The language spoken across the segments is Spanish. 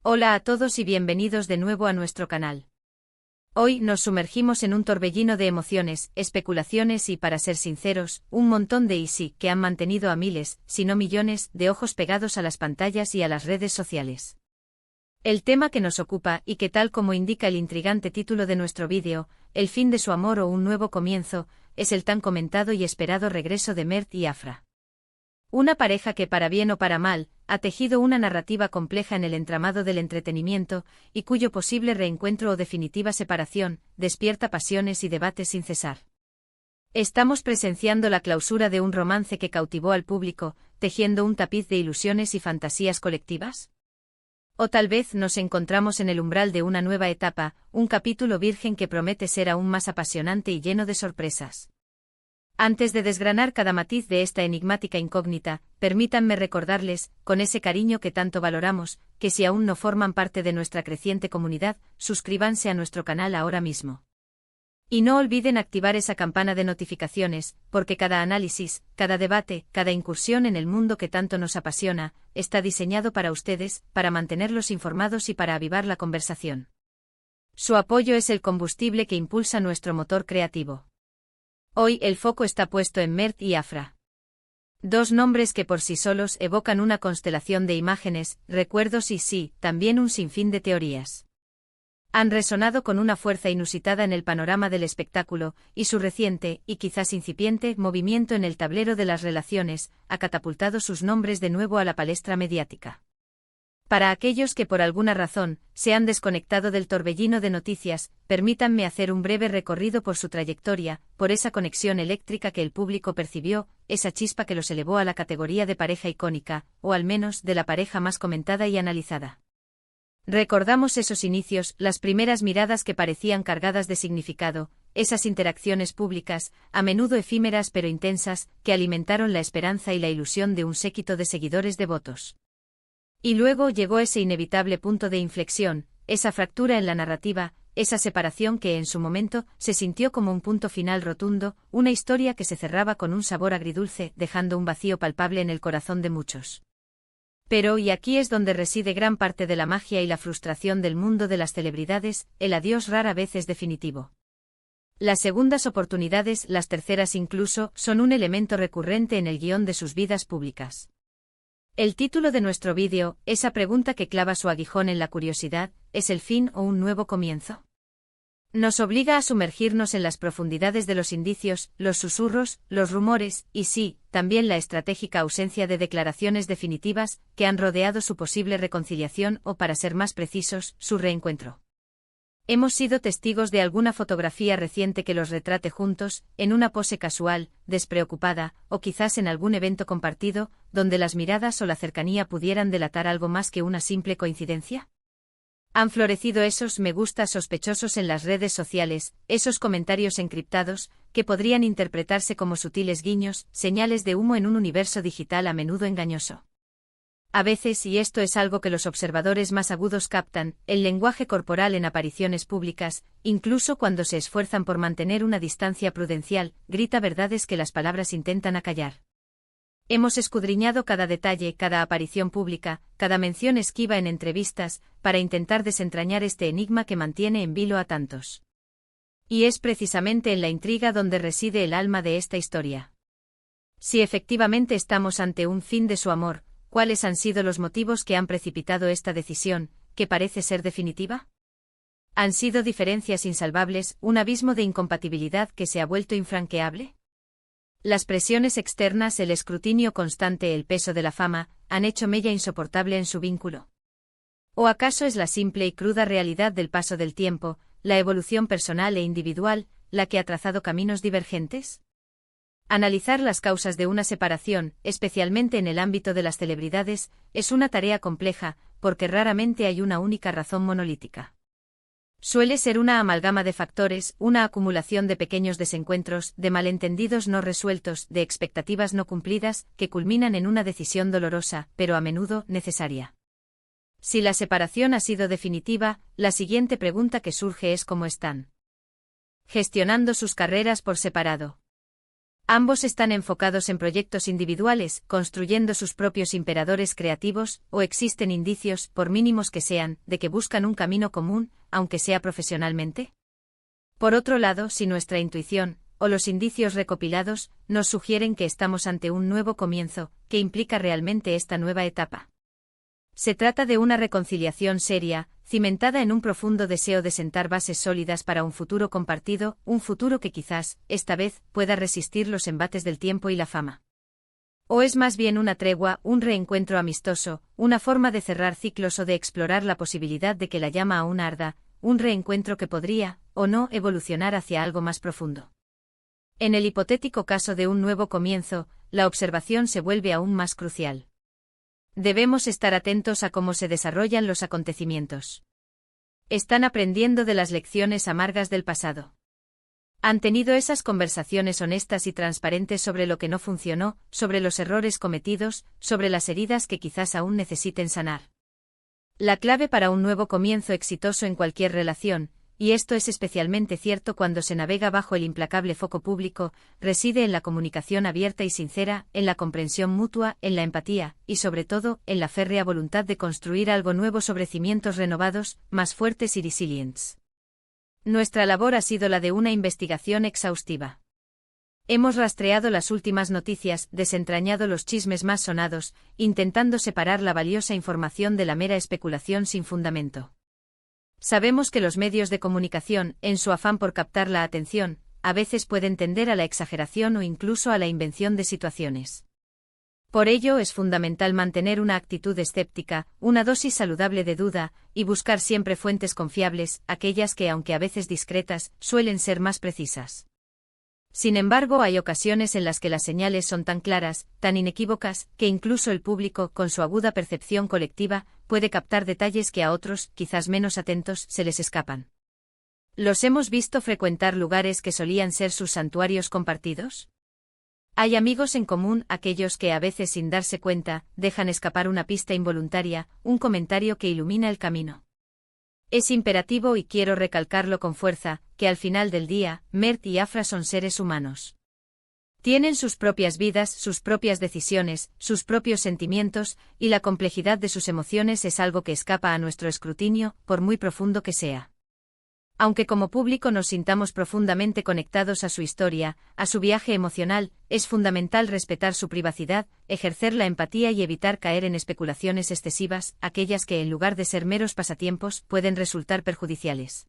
Hola a todos y bienvenidos de nuevo a nuestro canal. Hoy nos sumergimos en un torbellino de emociones, especulaciones y, para ser sinceros, un montón de sí que han mantenido a miles, si no millones, de ojos pegados a las pantallas y a las redes sociales. El tema que nos ocupa y que, tal como indica el intrigante título de nuestro vídeo, el fin de su amor o un nuevo comienzo, es el tan comentado y esperado regreso de Mert y Afra. Una pareja que, para bien o para mal, ha tejido una narrativa compleja en el entramado del entretenimiento, y cuyo posible reencuentro o definitiva separación despierta pasiones y debates sin cesar. Estamos presenciando la clausura de un romance que cautivó al público, tejiendo un tapiz de ilusiones y fantasías colectivas. O tal vez nos encontramos en el umbral de una nueva etapa, un capítulo virgen que promete ser aún más apasionante y lleno de sorpresas. Antes de desgranar cada matiz de esta enigmática incógnita, permítanme recordarles, con ese cariño que tanto valoramos, que si aún no forman parte de nuestra creciente comunidad, suscríbanse a nuestro canal ahora mismo. Y no olviden activar esa campana de notificaciones, porque cada análisis, cada debate, cada incursión en el mundo que tanto nos apasiona, está diseñado para ustedes, para mantenerlos informados y para avivar la conversación. Su apoyo es el combustible que impulsa nuestro motor creativo. Hoy el foco está puesto en Mert y Afra. Dos nombres que por sí solos evocan una constelación de imágenes, recuerdos y sí, también un sinfín de teorías. Han resonado con una fuerza inusitada en el panorama del espectáculo, y su reciente, y quizás incipiente, movimiento en el tablero de las relaciones, ha catapultado sus nombres de nuevo a la palestra mediática. Para aquellos que por alguna razón se han desconectado del torbellino de noticias, permítanme hacer un breve recorrido por su trayectoria, por esa conexión eléctrica que el público percibió, esa chispa que los elevó a la categoría de pareja icónica, o al menos de la pareja más comentada y analizada. Recordamos esos inicios, las primeras miradas que parecían cargadas de significado, esas interacciones públicas, a menudo efímeras pero intensas, que alimentaron la esperanza y la ilusión de un séquito de seguidores devotos. Y luego llegó ese inevitable punto de inflexión, esa fractura en la narrativa, esa separación que en su momento se sintió como un punto final rotundo, una historia que se cerraba con un sabor agridulce, dejando un vacío palpable en el corazón de muchos. Pero, y aquí es donde reside gran parte de la magia y la frustración del mundo de las celebridades, el adiós rara vez es definitivo. Las segundas oportunidades, las terceras incluso, son un elemento recurrente en el guión de sus vidas públicas. El título de nuestro vídeo, esa pregunta que clava su aguijón en la curiosidad, ¿es el fin o un nuevo comienzo? Nos obliga a sumergirnos en las profundidades de los indicios, los susurros, los rumores, y sí, también la estratégica ausencia de declaraciones definitivas que han rodeado su posible reconciliación o, para ser más precisos, su reencuentro. Hemos sido testigos de alguna fotografía reciente que los retrate juntos, en una pose casual, despreocupada, o quizás en algún evento compartido, donde las miradas o la cercanía pudieran delatar algo más que una simple coincidencia. Han florecido esos me gusta sospechosos en las redes sociales, esos comentarios encriptados, que podrían interpretarse como sutiles guiños, señales de humo en un universo digital a menudo engañoso. A veces, y esto es algo que los observadores más agudos captan, el lenguaje corporal en apariciones públicas, incluso cuando se esfuerzan por mantener una distancia prudencial, grita verdades que las palabras intentan acallar. Hemos escudriñado cada detalle, cada aparición pública, cada mención esquiva en entrevistas, para intentar desentrañar este enigma que mantiene en vilo a tantos. Y es precisamente en la intriga donde reside el alma de esta historia. Si efectivamente estamos ante un fin de su amor, ¿cuáles han sido los motivos que han precipitado esta decisión, que parece ser definitiva? ¿Han sido diferencias insalvables, un abismo de incompatibilidad que se ha vuelto infranqueable? Las presiones externas, el escrutinio constante, el peso de la fama, han hecho mella insoportable en su vínculo. ¿O acaso es la simple y cruda realidad del paso del tiempo, la evolución personal e individual, la que ha trazado caminos divergentes? Analizar las causas de una separación, especialmente en el ámbito de las celebridades, es una tarea compleja, porque raramente hay una única razón monolítica. Suele ser una amalgama de factores, una acumulación de pequeños desencuentros, de malentendidos no resueltos, de expectativas no cumplidas, que culminan en una decisión dolorosa, pero a menudo necesaria. Si la separación ha sido definitiva, la siguiente pregunta que surge es ¿cómo están gestionando sus carreras por separado? Ambos están enfocados en proyectos individuales, construyendo sus propios imperadores creativos, o existen indicios, por mínimos que sean, de que buscan un camino común, aunque sea profesionalmente. Por otro lado, si nuestra intuición, o los indicios recopilados, nos sugieren que estamos ante un nuevo comienzo, ¿qué implica realmente esta nueva etapa? Se trata de una reconciliación seria, cimentada en un profundo deseo de sentar bases sólidas para un futuro compartido, un futuro que quizás, esta vez, pueda resistir los embates del tiempo y la fama. ¿O es más bien una tregua, un reencuentro amistoso, una forma de cerrar ciclos o de explorar la posibilidad de que la llama aún arda, un reencuentro que podría, o no, evolucionar hacia algo más profundo? En el hipotético caso de un nuevo comienzo, la observación se vuelve aún más crucial. Debemos estar atentos a cómo se desarrollan los acontecimientos. Están aprendiendo de las lecciones amargas del pasado. Han tenido esas conversaciones honestas y transparentes sobre lo que no funcionó, sobre los errores cometidos, sobre las heridas que quizás aún necesiten sanar. La clave para un nuevo comienzo exitoso en cualquier relación, y esto es especialmente cierto cuando se navega bajo el implacable foco público, reside en la comunicación abierta y sincera, en la comprensión mutua, en la empatía, y sobre todo, en la férrea voluntad de construir algo nuevo sobre cimientos renovados, más fuertes y resilientes. Nuestra labor ha sido la de una investigación exhaustiva. Hemos rastreado las últimas noticias, desentrañado los chismes más sonados, intentando separar la valiosa información de la mera especulación sin fundamento. Sabemos que los medios de comunicación, en su afán por captar la atención, a veces pueden tender a la exageración o incluso a la invención de situaciones. Por ello es fundamental mantener una actitud escéptica, una dosis saludable de duda, y buscar siempre fuentes confiables, aquellas que, aunque a veces discretas, suelen ser más precisas. Sin embargo, hay ocasiones en las que las señales son tan claras, tan inequívocas, que incluso el público, con su aguda percepción colectiva, puede captar detalles que a otros, quizás menos atentos, se les escapan. ¿Los hemos visto frecuentar lugares que solían ser sus santuarios compartidos? Hay amigos en común, aquellos que a veces sin darse cuenta, dejan escapar una pista involuntaria, un comentario que ilumina el camino. Es imperativo y quiero recalcarlo con fuerza, que al final del día, Mert y Afra son seres humanos. Tienen sus propias vidas, sus propias decisiones, sus propios sentimientos, y la complejidad de sus emociones es algo que escapa a nuestro escrutinio, por muy profundo que sea. Aunque como público nos sintamos profundamente conectados a su historia, a su viaje emocional, es fundamental respetar su privacidad, ejercer la empatía y evitar caer en especulaciones excesivas, aquellas que en lugar de ser meros pasatiempos, pueden resultar perjudiciales.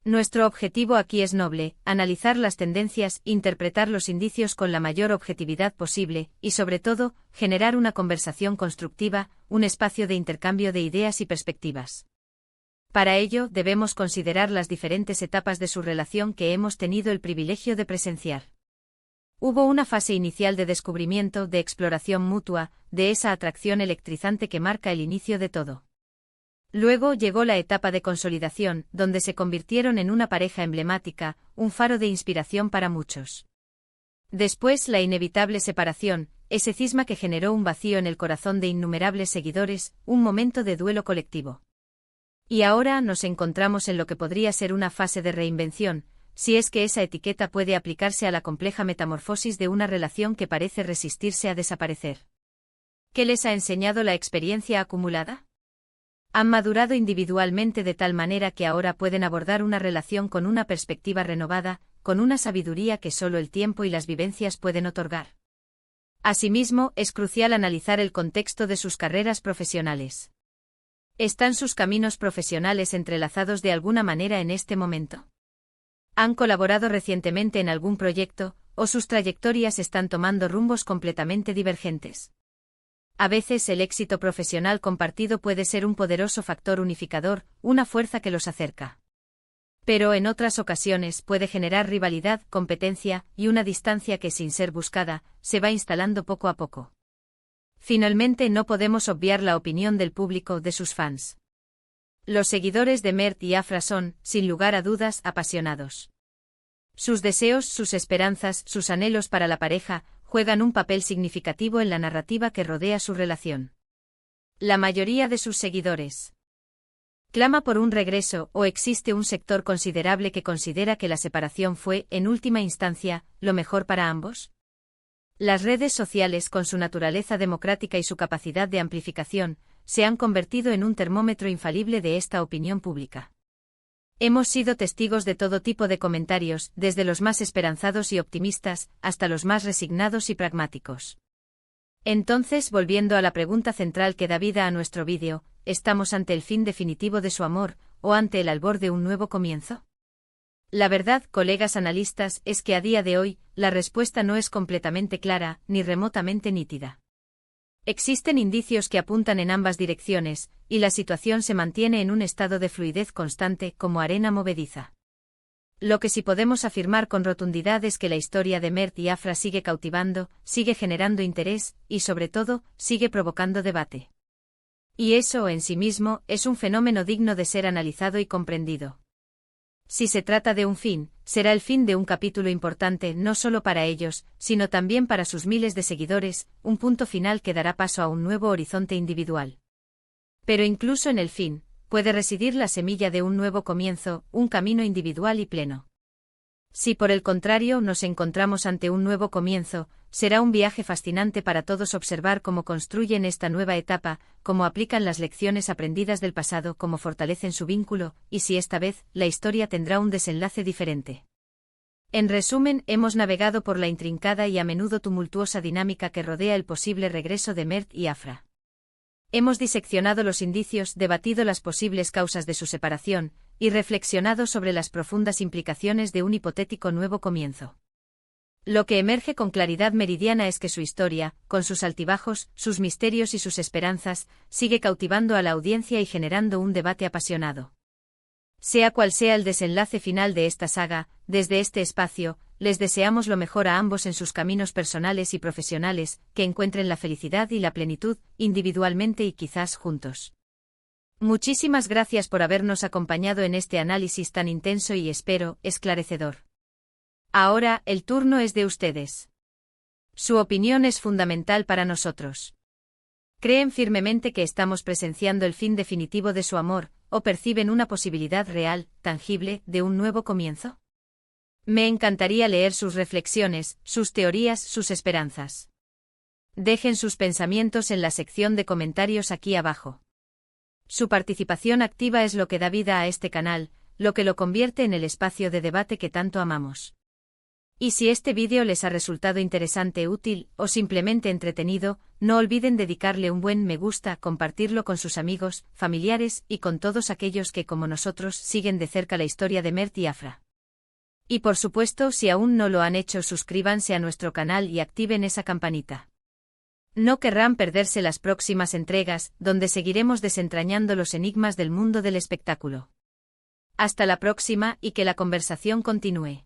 Nuestro objetivo aquí es noble, analizar las tendencias, interpretar los indicios con la mayor objetividad posible, y sobre todo, generar una conversación constructiva, un espacio de intercambio de ideas y perspectivas. Para ello, debemos considerar las diferentes etapas de su relación que hemos tenido el privilegio de presenciar. Hubo una fase inicial de descubrimiento, de exploración mutua, de esa atracción electrizante que marca el inicio de todo. Luego llegó la etapa de consolidación, donde se convirtieron en una pareja emblemática, un faro de inspiración para muchos. Después la inevitable separación, ese cisma que generó un vacío en el corazón de innumerables seguidores, un momento de duelo colectivo. Y ahora nos encontramos en lo que podría ser una fase de reinvención, si es que esa etiqueta puede aplicarse a la compleja metamorfosis de una relación que parece resistirse a desaparecer. ¿Qué les ha enseñado la experiencia acumulada? Han madurado individualmente de tal manera que ahora pueden abordar una relación con una perspectiva renovada, con una sabiduría que solo el tiempo y las vivencias pueden otorgar. Asimismo, es crucial analizar el contexto de sus carreras profesionales. ¿Están sus caminos profesionales entrelazados de alguna manera en este momento? ¿Han colaborado recientemente en algún proyecto, o sus trayectorias están tomando rumbos completamente divergentes? A veces el éxito profesional compartido puede ser un poderoso factor unificador, una fuerza que los acerca. Pero en otras ocasiones puede generar rivalidad, competencia, y una distancia que sin ser buscada, se va instalando poco a poco. Finalmente no podemos obviar la opinión del público, de sus fans. Los seguidores de Mert y Afra son, sin lugar a dudas, apasionados. Sus deseos, sus esperanzas, sus anhelos para la pareja, juegan un papel significativo en la narrativa que rodea su relación. La mayoría de sus seguidores ¿Clama por un regreso o existe un sector considerable que considera que la separación fue, en última instancia, lo mejor para ambos? Las redes sociales, con su naturaleza democrática y su capacidad de amplificación, se han convertido en un termómetro infalible de esta opinión pública. Hemos sido testigos de todo tipo de comentarios, desde los más esperanzados y optimistas, hasta los más resignados y pragmáticos. Entonces, volviendo a la pregunta central que da vida a nuestro vídeo, ¿estamos ante el fin definitivo de su amor, o ante el albor de un nuevo comienzo? La verdad, colegas analistas, es que a día de hoy, la respuesta no es completamente clara, ni remotamente nítida. Existen indicios que apuntan en ambas direcciones, y la situación se mantiene en un estado de fluidez constante, como arena movediza. Lo que sí podemos afirmar con rotundidad es que la historia de Mert y Afra sigue cautivando, sigue generando interés, y sobre todo, sigue provocando debate. Y eso, en sí mismo, es un fenómeno digno de ser analizado y comprendido. Si se trata de un fin, será el fin de un capítulo importante no solo para ellos, sino también para sus miles de seguidores, un punto final que dará paso a un nuevo horizonte individual. Pero incluso en el fin, puede residir la semilla de un nuevo comienzo, un camino individual y pleno. Si por el contrario nos encontramos ante un nuevo comienzo, será un viaje fascinante para todos observar cómo construyen esta nueva etapa, cómo aplican las lecciones aprendidas del pasado, cómo fortalecen su vínculo, y si esta vez, la historia tendrá un desenlace diferente. En resumen, hemos navegado por la intrincada y a menudo tumultuosa dinámica que rodea el posible regreso de Mert y Afra. Hemos diseccionado los indicios, debatido las posibles causas de su separación, y reflexionado sobre las profundas implicaciones de un hipotético nuevo comienzo. Lo que emerge con claridad meridiana es que su historia, con sus altibajos, sus misterios y sus esperanzas, sigue cautivando a la audiencia y generando un debate apasionado. Sea cual sea el desenlace final de esta saga, desde este espacio, les deseamos lo mejor a ambos en sus caminos personales y profesionales, que encuentren la felicidad y la plenitud, individualmente y quizás juntos. Muchísimas gracias por habernos acompañado en este análisis tan intenso y espero, esclarecedor. Ahora, el turno es de ustedes. Su opinión es fundamental para nosotros. ¿Creen firmemente que estamos presenciando el fin definitivo de su amor, o perciben una posibilidad real, tangible, de un nuevo comienzo? Me encantaría leer sus reflexiones, sus teorías, sus esperanzas. Dejen sus pensamientos en la sección de comentarios aquí abajo. Su participación activa es lo que da vida a este canal, lo que lo convierte en el espacio de debate que tanto amamos. Y si este vídeo les ha resultado interesante, útil, o simplemente entretenido, no olviden dedicarle un buen me gusta, compartirlo con sus amigos, familiares y con todos aquellos que como nosotros siguen de cerca la historia de Mert y Afra. Y por supuesto, si aún no lo han hecho, suscríbanse a nuestro canal y activen esa campanita. No querrán perderse las próximas entregas, donde seguiremos desentrañando los enigmas del mundo del espectáculo. Hasta la próxima y que la conversación continúe.